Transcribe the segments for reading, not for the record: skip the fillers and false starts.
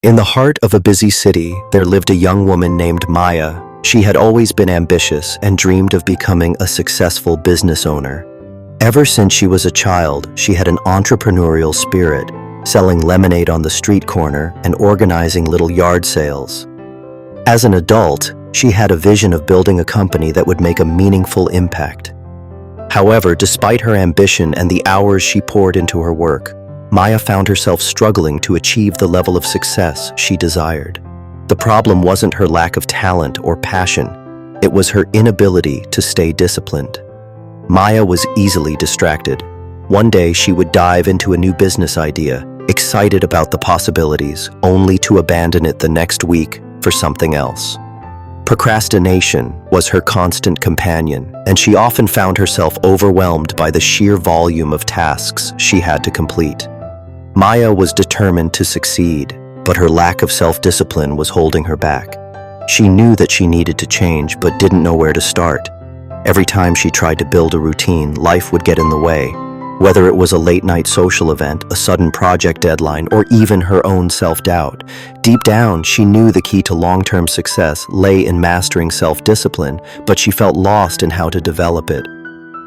In the heart of a busy city, there lived a young woman named Maya. She had always been ambitious and dreamed of becoming a successful business owner. Ever since she was a child, she had an entrepreneurial spirit, selling lemonade on the street corner and organizing little yard sales. As an adult, she had a vision of building a company that would make a meaningful impact. However, despite her ambition and the hours she poured into her work, Maya found herself struggling to achieve the level of success she desired. The problem wasn't her lack of talent or passion, it was her inability to stay disciplined. Maya was easily distracted. One day she would dive into a new business idea, excited about the possibilities, only to abandon it the next week for something else. Procrastination was her constant companion, and she often found herself overwhelmed by the sheer volume of tasks she had to complete. Maya was determined to succeed, but her lack of self-discipline was holding her back. She knew that she needed to change, but didn't know where to start. Every time she tried to build a routine, life would get in the way. Whether it was a late-night social event, a sudden project deadline, or even her own self-doubt, deep down, she knew the key to long-term success lay in mastering self-discipline, but she felt lost in how to develop it.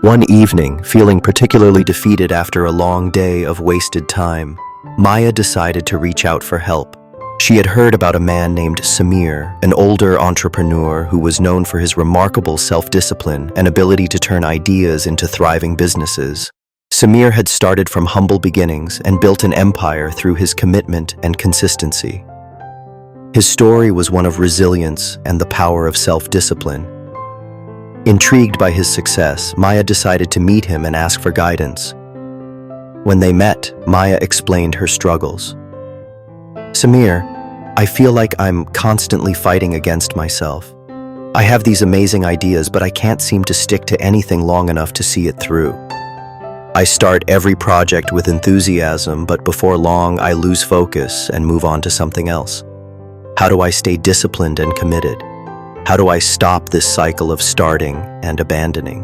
One evening, feeling particularly defeated after a long day of wasted time, Maya decided to reach out for help. She had heard about a man named Samir, an older entrepreneur who was known for his remarkable self-discipline and ability to turn ideas into thriving businesses. Samir had started from humble beginnings and built an empire through his commitment and consistency. His story was one of resilience and the power of self-discipline. Intrigued by his success, Maya decided to meet him and ask for guidance. When they met, Maya explained her struggles. "Samir, I feel like I'm constantly fighting against myself. I have these amazing ideas, but I can't seem to stick to anything long enough to see it through. I start every project with enthusiasm, but before long I lose focus and move on to something else. How do I stay disciplined and committed? How do I stop this cycle of starting and abandoning?"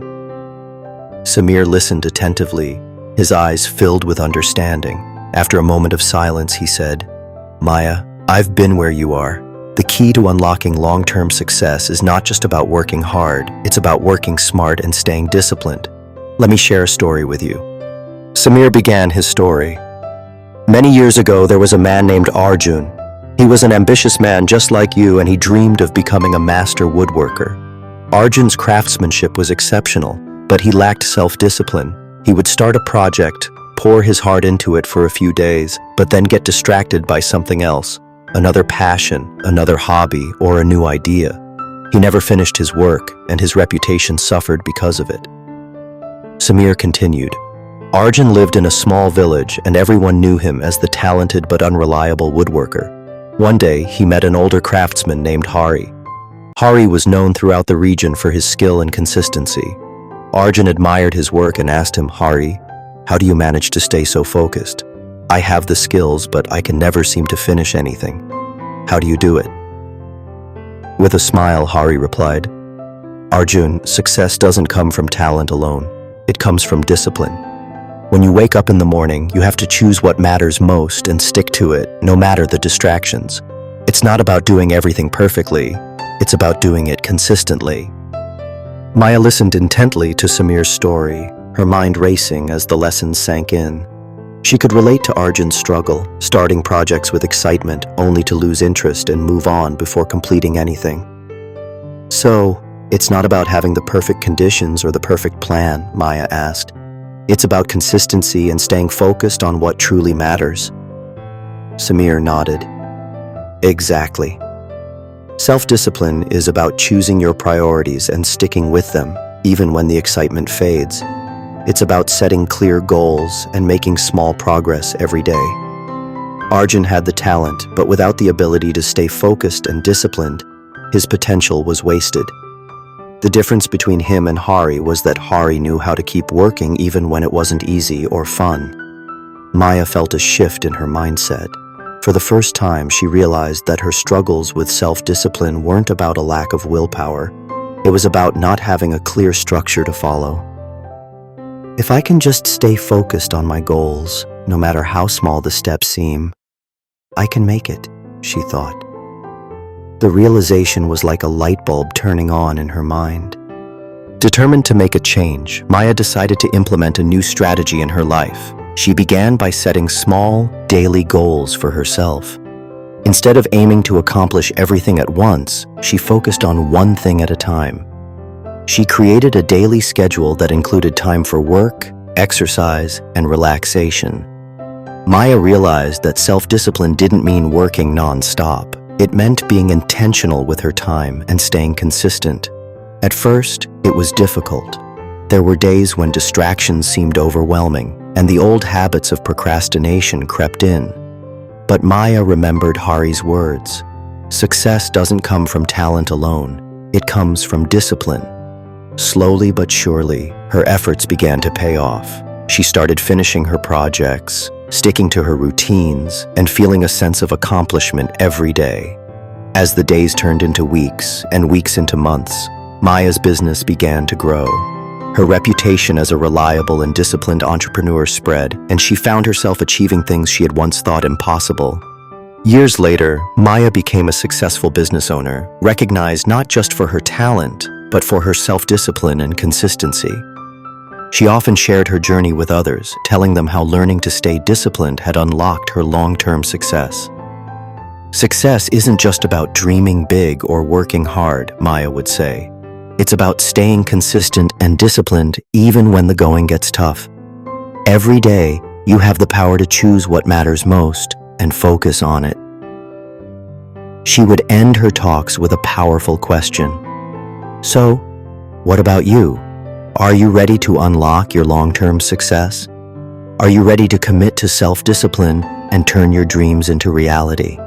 Samir listened attentively, his eyes filled with understanding. After a moment of silence, he said, "Maya, I've been where you are. The key to unlocking long-term success is not just about working hard, it's about working smart and staying disciplined. Let me share a story with you." Samir began his story. "Many years ago, there was a man named Arjun. He was an ambitious man just like you, and he dreamed of becoming a master woodworker. Arjun's craftsmanship was exceptional, but he lacked self-discipline. He would start a project, pour his heart into it for a few days, but then get distracted by something else, another passion, another hobby, or a new idea. He never finished his work, and his reputation suffered because of it." Samir continued, "Arjun lived in a small village, and everyone knew him as the talented but unreliable woodworker. One day, he met an older craftsman named Hari. Hari was known throughout the region for his skill and consistency. Arjun admired his work and asked him, 'Hari, how do you manage to stay so focused? I have the skills, but I can never seem to finish anything. How do you do it?' With a smile, Hari replied, 'Arjun, success doesn't come from talent alone. It comes from discipline. When you wake up in the morning, you have to choose what matters most and stick to it, no matter the distractions. It's not about doing everything perfectly, it's about doing it consistently.'" Maya listened intently to Samir's story, her mind racing as the lessons sank in. She could relate to Arjun's struggle, starting projects with excitement only to lose interest and move on before completing anything. "So, it's not about having the perfect conditions or the perfect plan?" Maya asked. "It's about consistency and staying focused on what truly matters." Samir nodded. "Exactly. Self-discipline is about choosing your priorities and sticking with them, even when the excitement fades. It's about setting clear goals and making small progress every day. Arjun had the talent, but without the ability to stay focused and disciplined, his potential was wasted. The difference between him and Hari was that Hari knew how to keep working even when it wasn't easy or fun." Maya felt a shift in her mindset. For the first time, she realized that her struggles with self-discipline weren't about a lack of willpower. It was about not having a clear structure to follow. "If I can just stay focused on my goals, no matter how small the steps seem, I can make it," she thought. The realization was like a light bulb turning on in her mind. Determined to make a change, Maya decided to implement a new strategy in her life. She began by setting small, daily goals for herself. Instead of aiming to accomplish everything at once, she focused on one thing at a time. She created a daily schedule that included time for work, exercise, and relaxation. Maya realized that self-discipline didn't mean working non-stop. It meant being intentional with her time and staying consistent. At first, it was difficult. There were days when distractions seemed overwhelming, and the old habits of procrastination crept in. But Maya remembered Hari's words. Success doesn't come from talent alone. It comes from discipline. Slowly but surely, her efforts began to pay off. She started finishing her projects, sticking to her routines, and feeling a sense of accomplishment every day. As the days turned into weeks and weeks into months, Maya's business began to grow. Her reputation as a reliable and disciplined entrepreneur spread, and she found herself achieving things she had once thought impossible. Years later, Maya became a successful business owner, recognized not just for her talent, but for her self-discipline and consistency. She often shared her journey with others, telling them how learning to stay disciplined had unlocked her long-term success. Success isn't just about dreaming big or working hard, Maya would say. It's about staying consistent and disciplined even when the going gets tough. Every day, you have the power to choose what matters most and focus on it. She would end her talks with a powerful question. So, what about you? Are you ready to unlock your long-term success? Are you ready to commit to self-discipline and turn your dreams into reality?